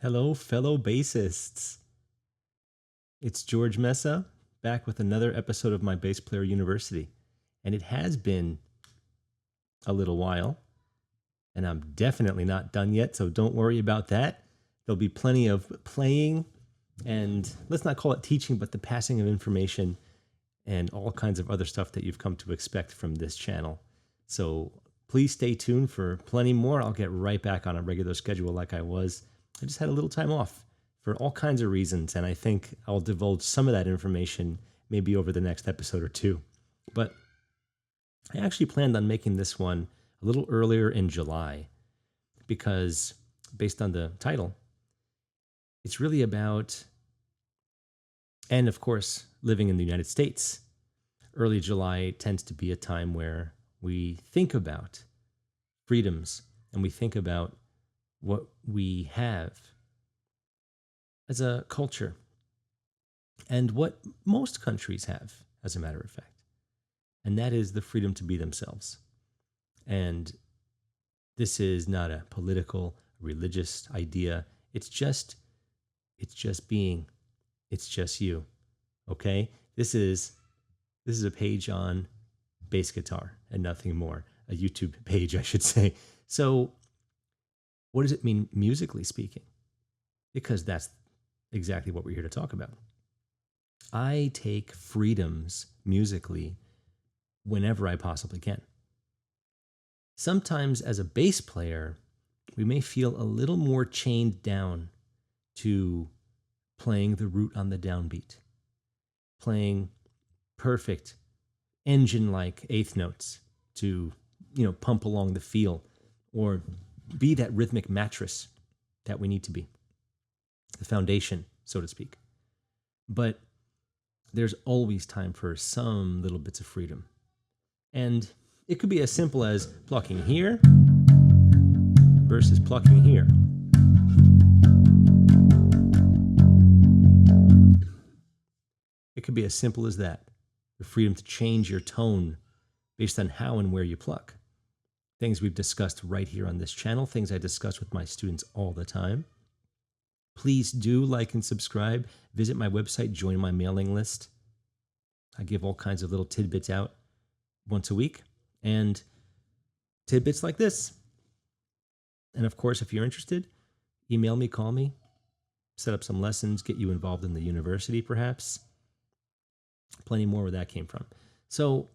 Hello, fellow bassists. It's George Mesa back with another episode of my Bass Player University. And it has been a little while, and I'm definitely not done yet, so don't worry about that. There'll be plenty of playing and let's not call it teaching, but the passing of information and all kinds of other stuff that you've come to expect from this channel. So please stay tuned for plenty more. I'll get right back on a regular schedule like I was. I just had a little time off for all kinds of reasons, and I think I'll divulge some of that information maybe over the next episode or two. But I actually planned on making this one a little earlier in July because, based on the title, it's really about, and of course, living in the United States. Early July tends to be a time where we think about freedoms and we think about what we have as a culture and what most countries have, as a matter of fact. And that is the freedom to be themselves. And this is not a political, religious idea. It's just being. It's just you. Okay? This is a page on bass guitar and nothing more. A YouTube page, I should say. So what does it mean musically speaking? Because that's exactly what we're here to talk about. I take freedoms musically whenever I possibly can. Sometimes as a bass player, we may feel a little more chained down to playing the root on the downbeat, playing perfect engine-like eighth notes to, pump along the feel or be that rhythmic mattress that we need to be, the foundation, so to speak. But there's always time for some little bits of freedom. And it could be as simple as plucking here versus plucking here. It could be as simple as that. The freedom to change your tone based on how and where you pluck. Things we've discussed right here on this channel, things I discuss with my students all the time. Please do like and subscribe. Visit my website, join my mailing list. I give all kinds of little tidbits out once a week, and tidbits like this. And of course, if you're interested, email me, call me, set up some lessons, get you involved in the university perhaps. Plenty more where that came from. So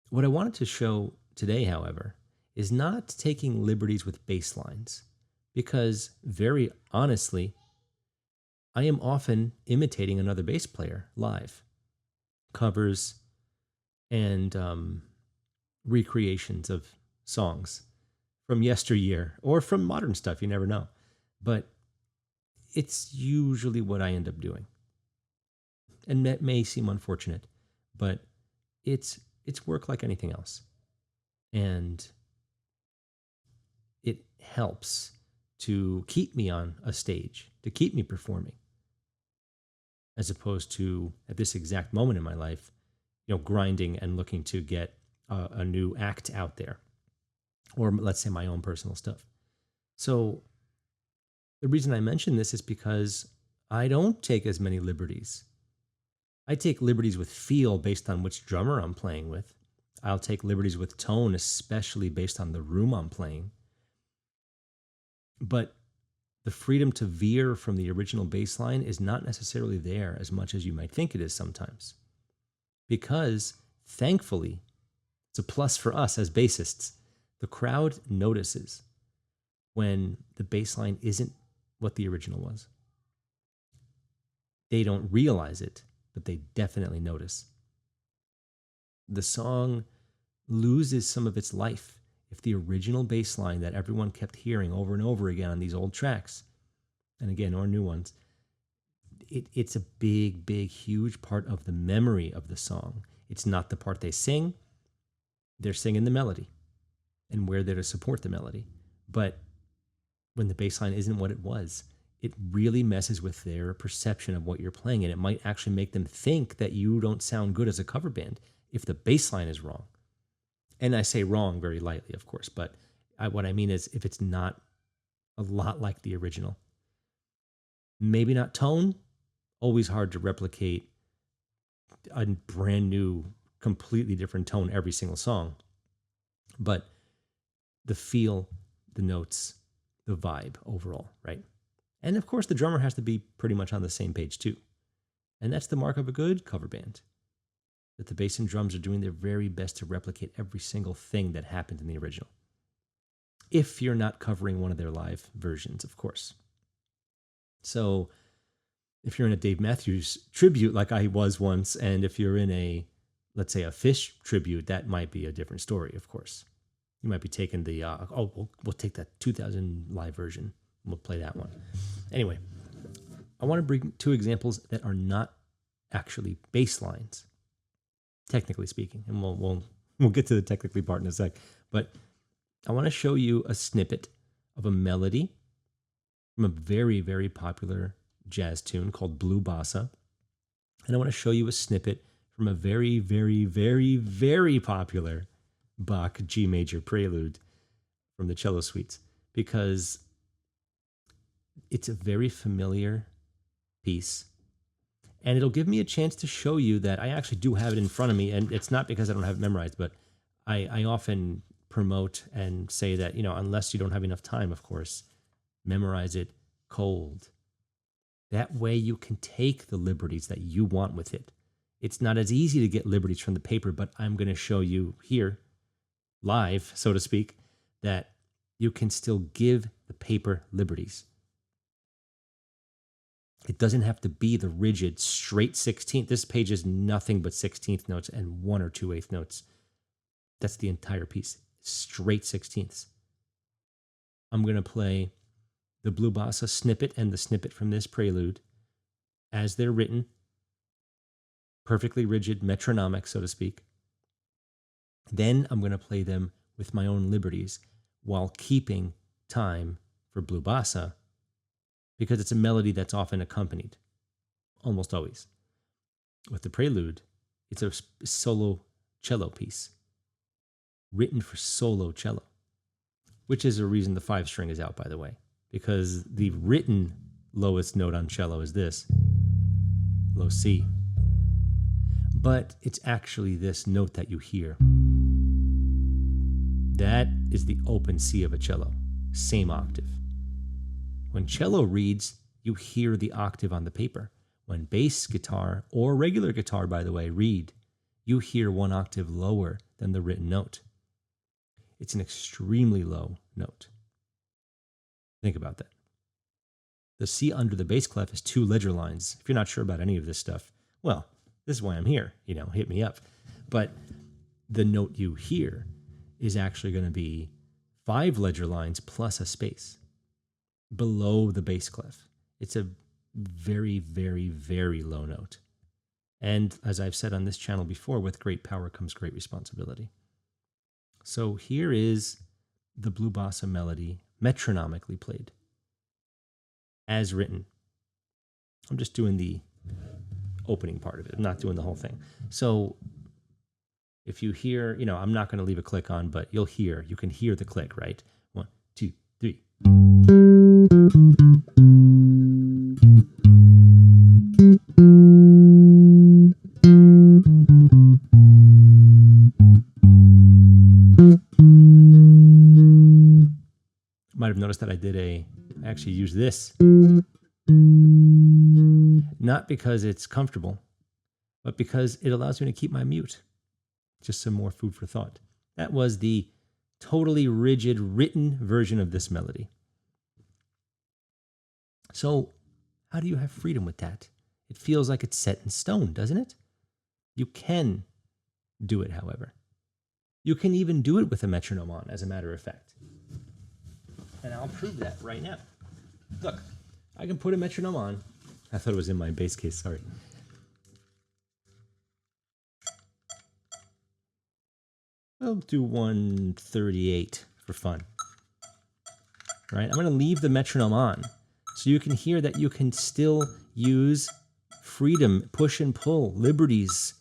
what I wanted to show today, however, is not taking liberties with bass lines, because very honestly, I am often imitating another bass player live. Covers and recreations of songs from yesteryear or from modern stuff, you never know. But it's usually what I end up doing. And that may seem unfortunate, but it's work like anything else. And it helps to keep me on a stage, to keep me performing, as opposed to, at this exact moment in my life, grinding and looking to get a new act out there, or let's say my own personal stuff. So the reason I mention this is because I don't take as many liberties. I take liberties with feel based on which drummer I'm playing with. I'll take liberties with tone, especially based on the room I'm playing. But the freedom to veer from the original bass line is not necessarily there as much as you might think it is sometimes. Because, thankfully, it's a plus for us as bassists. The crowd notices when the bass line isn't what the original was. They don't realize it, but they definitely notice. The song loses some of its life if the original bass line that everyone kept hearing over and over again on these old tracks, and again, or new ones, it's a big, big, huge part of the memory of the song. It's not the part they sing. They're singing the melody, and we're there to support the melody. But when the bass line isn't what it was, it really messes with their perception of what you're playing, and it might actually make them think that you don't sound good as a cover band if the bass line is wrong. And I say wrong very lightly, of course, but what I mean is if it's not a lot like the original. Maybe not tone, always hard to replicate a brand new, completely different tone every single song. But the feel, the notes, the vibe overall, right? And of course, the drummer has to be pretty much on the same page too. And that's the mark of a good cover band, that the bass and drums are doing their very best to replicate every single thing that happened in the original. If you're not covering one of their live versions, of course. So if you're in a Dave Matthews tribute like I was once, and if you're in a, let's say, a Fish tribute, that might be a different story, of course. You might be taking the, we'll take that 2000 live version. We'll play that one. Anyway, I want to bring two examples that are not actually bass lines, technically speaking. And we'll get to the technically part in a sec. But I want to show you a snippet of a melody from a very, very popular jazz tune called Blue Bossa. And I want to show you a snippet from a very, very, very, very popular Bach G major prelude from the cello suites, because it's a very familiar piece. And it'll give me a chance to show you that I actually do have it in front of me. And it's not because I don't have it memorized, but I often promote and say that, unless you don't have enough time, of course, memorize it cold. That way you can take the liberties that you want with it. It's not as easy to get liberties from the paper, but I'm going to show you here, live, so to speak, that you can still give the paper liberties. It doesn't have to be the rigid, straight 16th. This page is nothing but 16th notes and 1 or 2 eighth notes. That's the entire piece, straight 16ths. I'm going to play the Blue Bossa snippet and the snippet from this prelude as they're written, perfectly rigid, metronomic, so to speak. Then I'm going to play them with my own liberties while keeping time for Blue Bossa, because it's a melody that's often accompanied, almost always. With the prelude, it's a solo cello piece, written for solo cello, which is a reason the 5-string is out, by the way, because the written lowest note on cello is this, low C. But it's actually this note that you hear. That is the open C of a cello, same octave. When cello reads, you hear the octave on the paper. When bass guitar, or regular guitar, by the way, read, you hear 1 octave lower than the written note. It's an extremely low note. Think about that. The C under the bass clef is 2 ledger lines. If you're not sure about any of this stuff, well, this is why I'm here, hit me up. But the note you hear is actually going to be 5 ledger lines plus a space below the bass clef. It's a very, very, very low note. And as I've said on this channel before, with great power comes great responsibility. So here is the Blue Bossa melody, metronomically played, as written. I'm just doing the opening part of it. I'm not doing the whole thing. So if you hear, I'm not going to leave a click on, but you can hear the click, right? 1, 2, 3. Might have noticed that I actually used this. Not because it's comfortable, but because it allows me to keep my mute. Just some more food for thought. That was the totally rigid written version of this melody. So how do you have freedom with that? It feels like it's set in stone, doesn't it? You can do it, however. You can even do it with a metronome on, as a matter of fact. And I'll prove that right now. Look, I can put a metronome on. I thought it was in my bass case, sorry. I'll do 138 for fun. Right? I'm going to leave the metronome on so you can hear that you can still use freedom, push and pull, liberties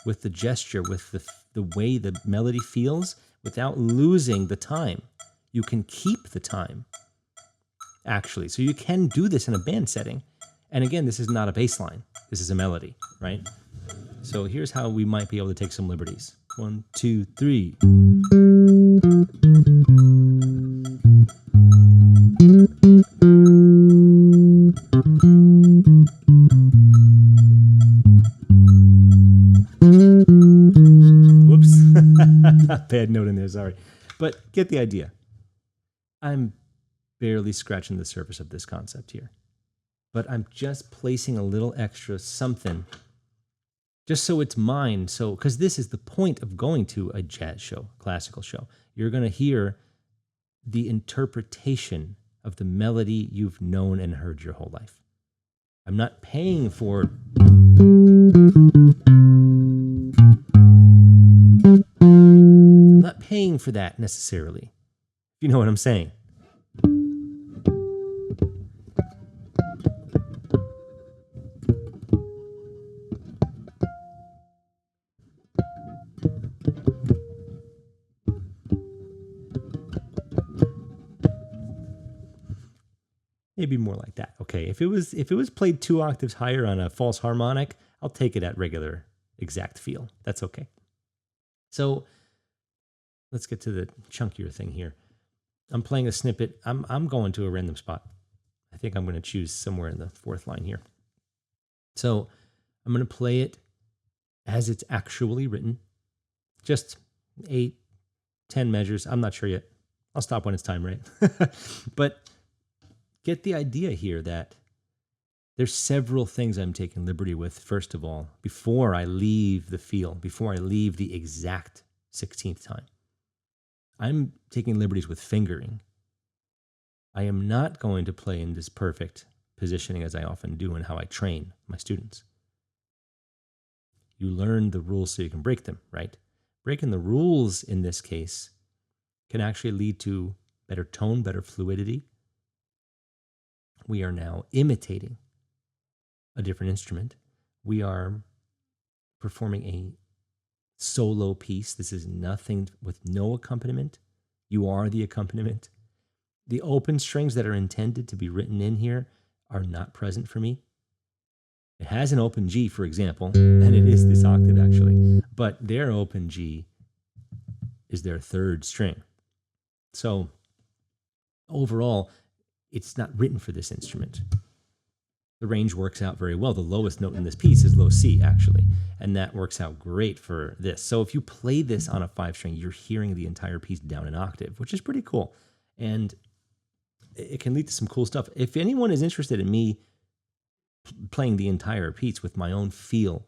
with the gesture, with the way the melody feels without losing the time. You can keep the time, actually. So you can do this in a band setting. And again, this is not a bass line. This is a melody, right? So here's how we might be able to take some liberties. 1, 2, 3. Whoops. Bad note in there, sorry. But get the idea. I'm barely scratching the surface of this concept here. But I'm just placing a little extra something just so it's mine. So, because this is the point of going to a jazz show, classical show. You're going to hear the interpretation of the melody you've known and heard your whole life. I'm not paying for that necessarily. You know what I'm saying? Maybe more like that. Okay, if it was played 2 octaves higher on a false harmonic, I'll take it at regular exact feel. That's okay. So let's get to the chunkier thing here. I'm playing a snippet. I'm going to a random spot. I think I'm going to choose somewhere in the 4th line here. So I'm going to play it as it's actually written. Just 8, 10 measures. I'm not sure yet. I'll stop when it's time, right? But get the idea here that there's several things I'm taking liberty with, first of all, before I leave the feel, before I leave the exact 16th time. I'm taking liberties with fingering. I am not going to play in this perfect positioning as I often do and how I train my students. You learn the rules so you can break them, right? Breaking the rules in this case can actually lead to better tone, better fluidity. We are now imitating a different instrument. We are performing a solo piece. This is nothing with no accompaniment. You are the accompaniment. The open strings that are intended to be written in here are not present for me. It has an open G, for example, and it is this octave actually, but their open G is their 3rd string. So overall, it's not written for this instrument. The range works out very well. The lowest note in this piece is low C, actually, and that works out great for this. So if you play this on a 5-string, you're hearing the entire piece down an octave, which is pretty cool. And it can lead to some cool stuff. If anyone is interested in me playing the entire piece with my own feel,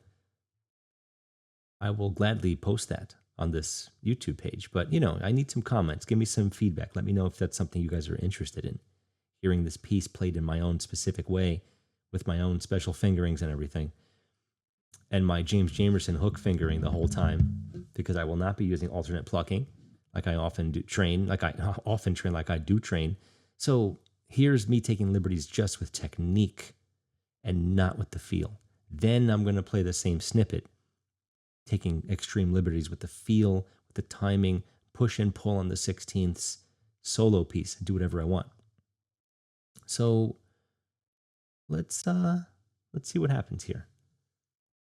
I will gladly post that on this YouTube page. But, I need some comments. Give me some feedback. Let me know if that's something you guys are interested in. Hearing this piece played in my own specific way with my own special fingerings and everything. And my James Jamerson hook fingering the whole time, because I will not be using alternate plucking like I often do train, like I do train. So here's me taking liberties just with technique and not with the feel. Then I'm going to play the same snippet, taking extreme liberties with the feel, with the timing, push and pull on the 16ths, solo piece, and do whatever I want. So let's see what happens here.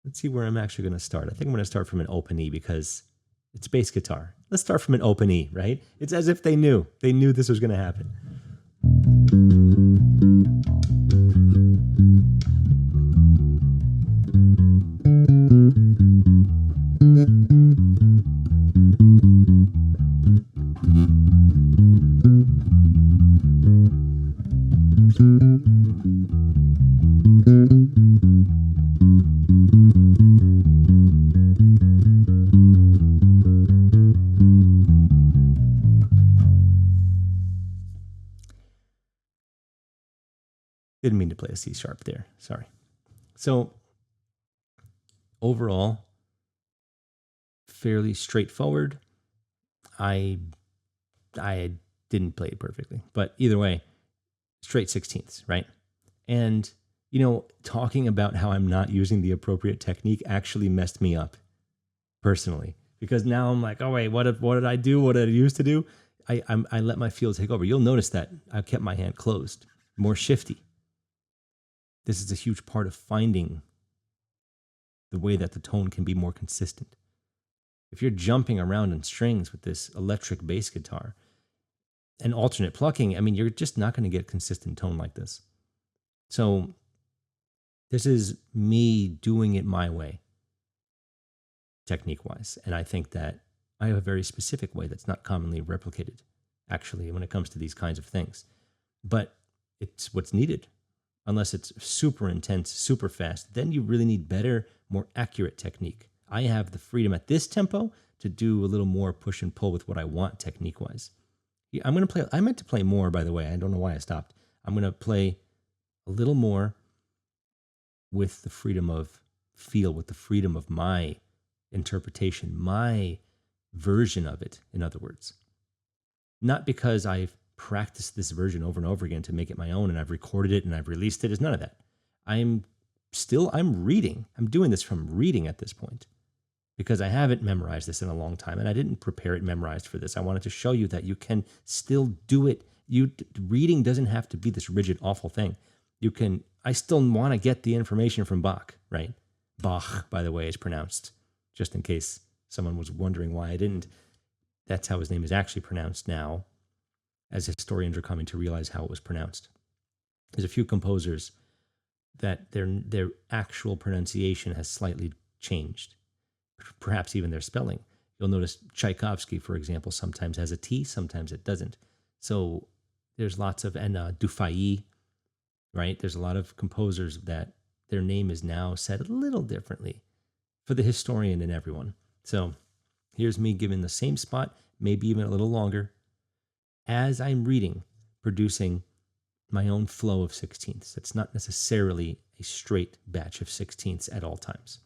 Let's see where I'm actually going to start. I think I'm going to start from an open E because it's bass guitar. Let's start from an open E, right? It's as if they knew this was going to happen. Didn't mean to play a C sharp there. Sorry. So overall, fairly straightforward. I didn't play it perfectly, but either way, straight 16ths, right? And, talking about how I'm not using the appropriate technique actually messed me up personally, because now I'm like, oh wait, what did I do? What did I used to do? I let my feel take over. You'll notice that I kept my hand closed, more shifty. this is a huge part of finding the way that the tone can be more consistent. If you're jumping around in strings with this electric bass guitar and alternate plucking, I mean, you're just not going to get consistent tone like this. So this is me doing it my way, technique-wise. And I think that I have a very specific way that's not commonly replicated, actually, when it comes to these kinds of things. But it's what's needed. Unless it's super intense, super fast, then you really need better, more accurate technique. I have the freedom at this tempo to do a little more push and pull with what I want technique-wise. I'm going to play, I meant to play more, by the way. I don't know why I stopped. I'm going to play a little more with the freedom of feel, with the freedom of my interpretation, my version of it, in other words. Not because I've practiced this version over and over again to make it my own and I've recorded it and I've released it. It's none of that. I'm reading. I'm doing this from reading at this point because I haven't memorized this in a long time and I didn't prepare it memorized for this. I wanted to show you that you can still do it. Reading doesn't have to be this rigid, awful thing. I still want to get the information from Bach, right? Bach, by the way, is pronounced, just in case someone was wondering why I didn't. That's how his name is actually pronounced now, as historians are coming to realize how it was pronounced. There's a few composers that their actual pronunciation has slightly changed, perhaps even their spelling. You'll notice Tchaikovsky, for example, sometimes has a T, sometimes it doesn't. So there's lots of, and Dufay, right? There's a lot of composers that their name is now said a little differently for the historian and everyone. So here's me giving the same spot, maybe even a little longer, as I'm reading, producing my own flow of sixteenths. It's not necessarily a straight batch of sixteenths at all times.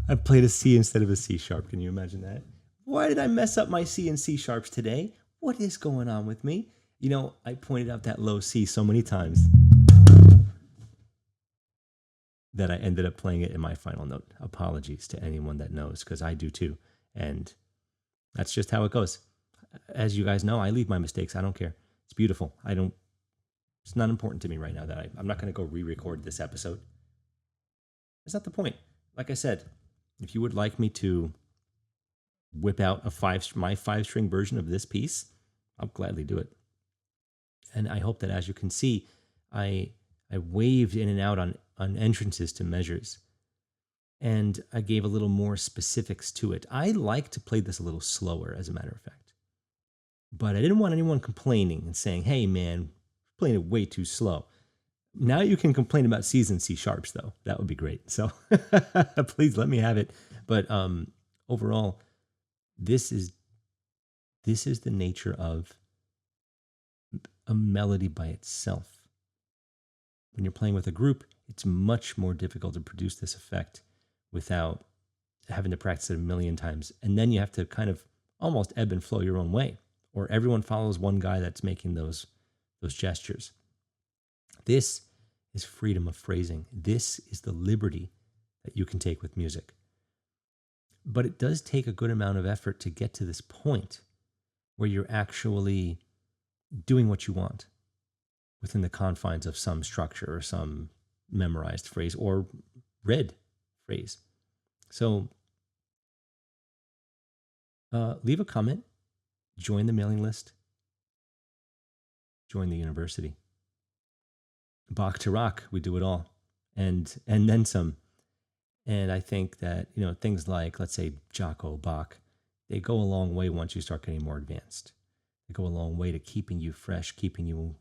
I played a C instead of a C sharp. Can you imagine that? Why did I mess up my C and C sharps today? What is going on with me? You know, I pointed out that low C so many times that I ended up playing it in my final note. Apologies to anyone that knows, because I do too. And that's just how it goes. As you guys know, I leave my mistakes. I don't care. It's beautiful. It's not important to me right now that I'm not going to go re-record this episode. That's not the point. Like I said, if you would like me to whip out my 5-string version of this piece, I'll gladly do it. And I hope that, as you can see, I waved in and out on entrances to measures. And I gave a little more specifics to it. I like to play this a little slower, as a matter of fact. But I didn't want anyone complaining and saying, hey, man, playing it way too slow. Now you can complain about C's and C sharps, though. That would be great. So please let me have it. But overall, this is the nature of a melody by itself. When you're playing with a group, it's much more difficult to produce this effect without having to practice it a million times. And then you have to kind of almost ebb and flow your own way, or everyone follows one guy that's making those gestures. This is freedom of phrasing. This is the liberty that you can take with music. But it does take a good amount of effort to get to this point where you're actually doing what you want within the confines of some structure or some memorized phrase or read phrase. So leave a comment, join the mailing list, join the university. Bach to rock, we do it all. And then some. And I think that, things like, let's say, Jaco, Bach, they go a long way once you start getting more advanced. They go a long way to keeping you fresh, keeping you,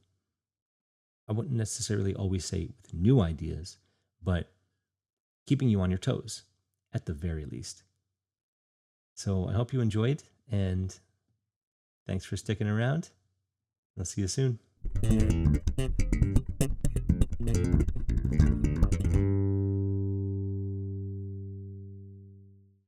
I wouldn't necessarily always say with new ideas, but keeping you on your toes at the very least. So I hope you enjoyed, and thanks for sticking around. I'll see you soon.